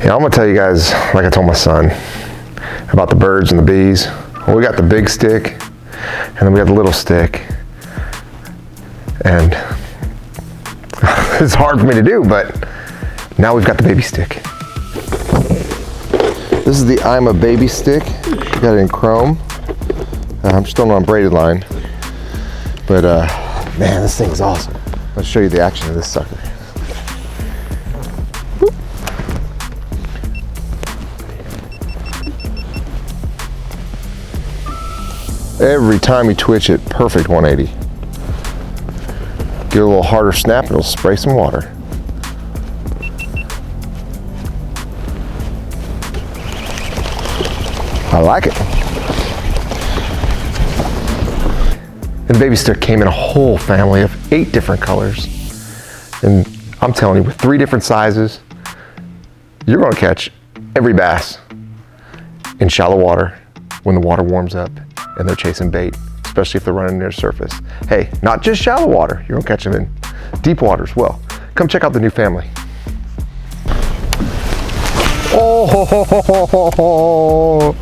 Yeah, I'm gonna tell you guys, like I told my son, about the birds and the bees. Well, we got the big stick, and then we got the little stick. And it's hard for me to do, but now we've got the baby stick. This is the I'm a Baby Stik. Got it in chrome. I'm still on braided line, but man, this thing is awesome. Let's show you the action of this sucker. Every time you twitch it, perfect 180. Get a little harder snap, it'll spray some water. I like it. And the Baby Stik came in a whole family of 8 different colors. And I'm telling you, with 3 different sizes, you're gonna catch every bass in shallow water when the water warms up and they're chasing bait, especially if they're running near the surface. Hey, not just shallow water, you're gonna catch them in deep water as well. Come check out the new family. Oh, ho, ho, ho, ho, ho, ho.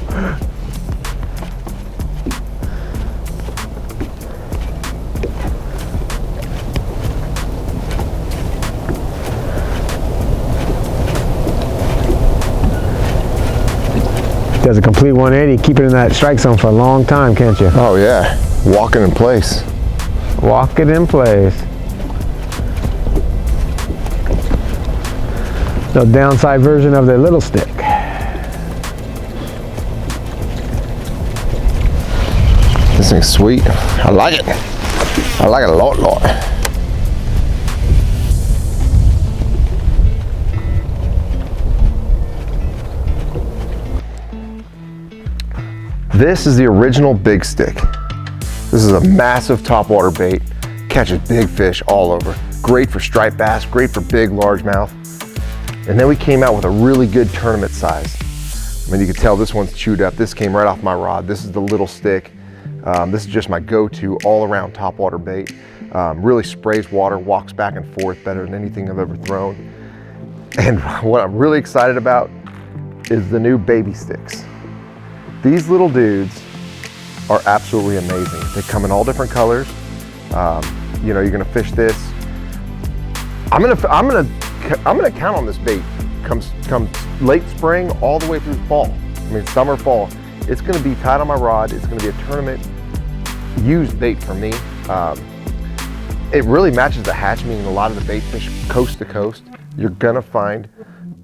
Does a complete 180, keep it in that strike zone for a long time, can't you? Oh yeah, walking in place. Walk it in place. The downside version of the little stick. This thing's sweet. I like it. I like it a lot. This is the original Big Stik. This is a massive topwater bait. Catches big fish all over. Great for striped bass, great for big largemouth. And then we came out with a really good tournament size. I mean, you can tell this one's chewed up. This came right off my rod. This is the little stick. This is just my go-to all-around topwater bait. Really sprays water, walks back and forth better than anything I've ever thrown. And what I'm really excited about is the new Baby Stiks. These little dudes are absolutely amazing. They come in all different colors. You know, you're gonna fish this. I'm gonna count on this bait. Comes late spring all the way through fall. I mean, summer, fall. It's gonna be tied on my rod. It's gonna be a tournament used bait for me. It really matches the hatch, meaning a lot of the bait fish coast to coast. You're gonna find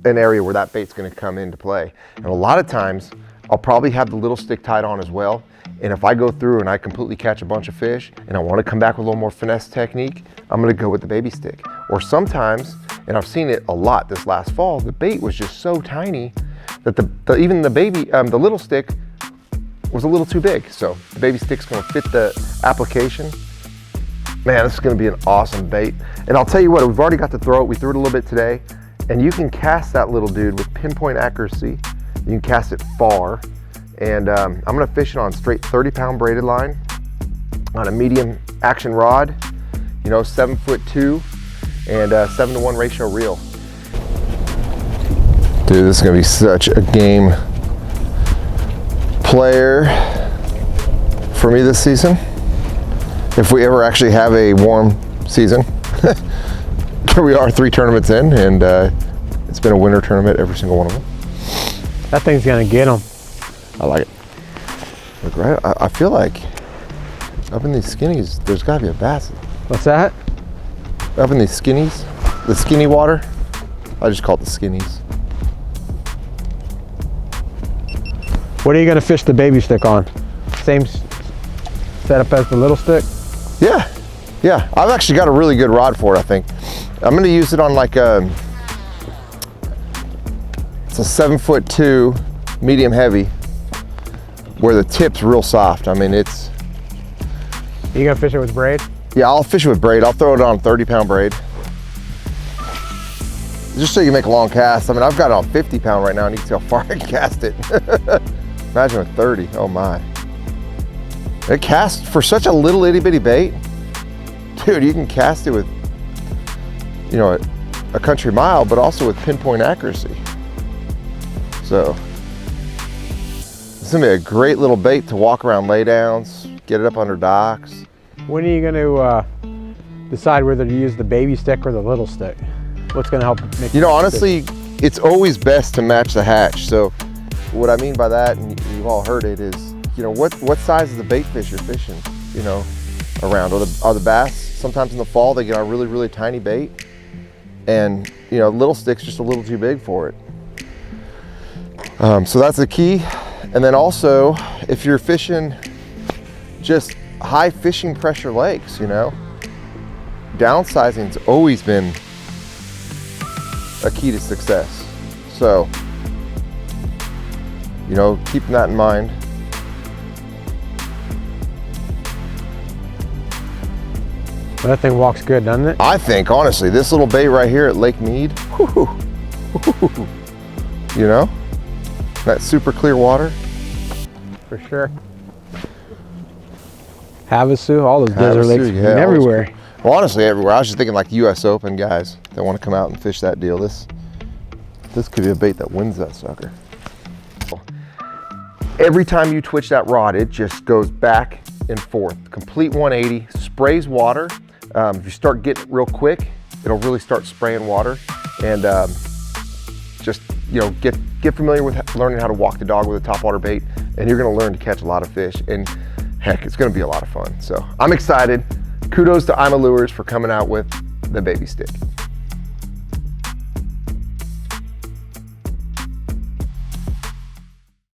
an area where that bait's gonna come into play. And a lot of times, I'll probably have the little stick tied on as well. And if I go through and I completely catch a bunch of fish and I want to come back with a little more finesse technique, I'm going to go with the Baby Stik. Or sometimes, and I've seen it a lot this last fall, the bait was just so tiny that even the little stick was a little too big. So the Baby Stik's going to fit the application. Man, this is going to be an awesome bait. And I'll tell you what, we've already got to throw it. We threw it a little bit today, and you can cast that little dude with pinpoint accuracy. You can cast it far, and I'm gonna fish it on straight 30-pound braided line on a medium action rod, you know, 7'2", and 7-to-1 ratio reel. Dude, this is gonna be such a game player for me this season. If we ever actually have a warm season. Here we are 3 tournaments in, and it's been a winter tournament, every single one of them. That thing's gonna get them. I like it. Look, right, I feel like up in these skinnies, there's gotta be a bass. What's that? Up in these skinnies, the skinny water, I just call it the skinnies. What are you gonna fish the Baby Stik on? Same setup as the little stick? Yeah, I've actually got a really good rod for it, I think. I'm gonna use it on like it's a 7'2", medium heavy, where the tip's real soft. I mean, it's... You gonna fish it with braid? Yeah, I'll fish it with braid. I'll throw it on 30-pound braid. Just so you make a long cast. I mean, I've got it on 50-pound right now, and you can see how far I can cast it. Imagine with 30, oh my. It casts for such a little itty bitty bait. Dude, you can cast it with, you know, a country mile, but also with pinpoint accuracy. So it's gonna be a great little bait to walk around laydowns, get it up under docks. When are you going to decide whether to use the baby stick or the little stick? What's going to help make You know, honestly, it's always best to match the hatch. So what I mean by that, and you've all heard it, is, you know, what size is the bait fish you're fishing, you know, around? Are the bass, sometimes in the fall, they get a really, really tiny bait. And, you know, little stick's just a little too big for it. So that's the key. And then also, if you're fishing just high fishing pressure lakes, you know, downsizing's always been a key to success. So, you know, keeping that in mind. Well, that thing walks good, doesn't it? I think, honestly, this little bait right here at Lake Mead, whoo, you know, that super clear water. For sure. Havasu, all those desert Havasu, lakes, yeah, everywhere. Well, honestly, everywhere. I was just thinking like US Open guys that want to come out and fish that deal. This could be a bait that wins that sucker. Every time you twitch that rod, it just goes back and forth. Complete 180, sprays water. If you start getting it real quick, it'll really start spraying water. And just, you know, get familiar with learning how to walk the dog with a topwater bait, and you're gonna learn to catch a lot of fish. And heck, it's gonna be a lot of fun. So I'm excited. Kudos to Ima Lures for coming out with the Baby Stik.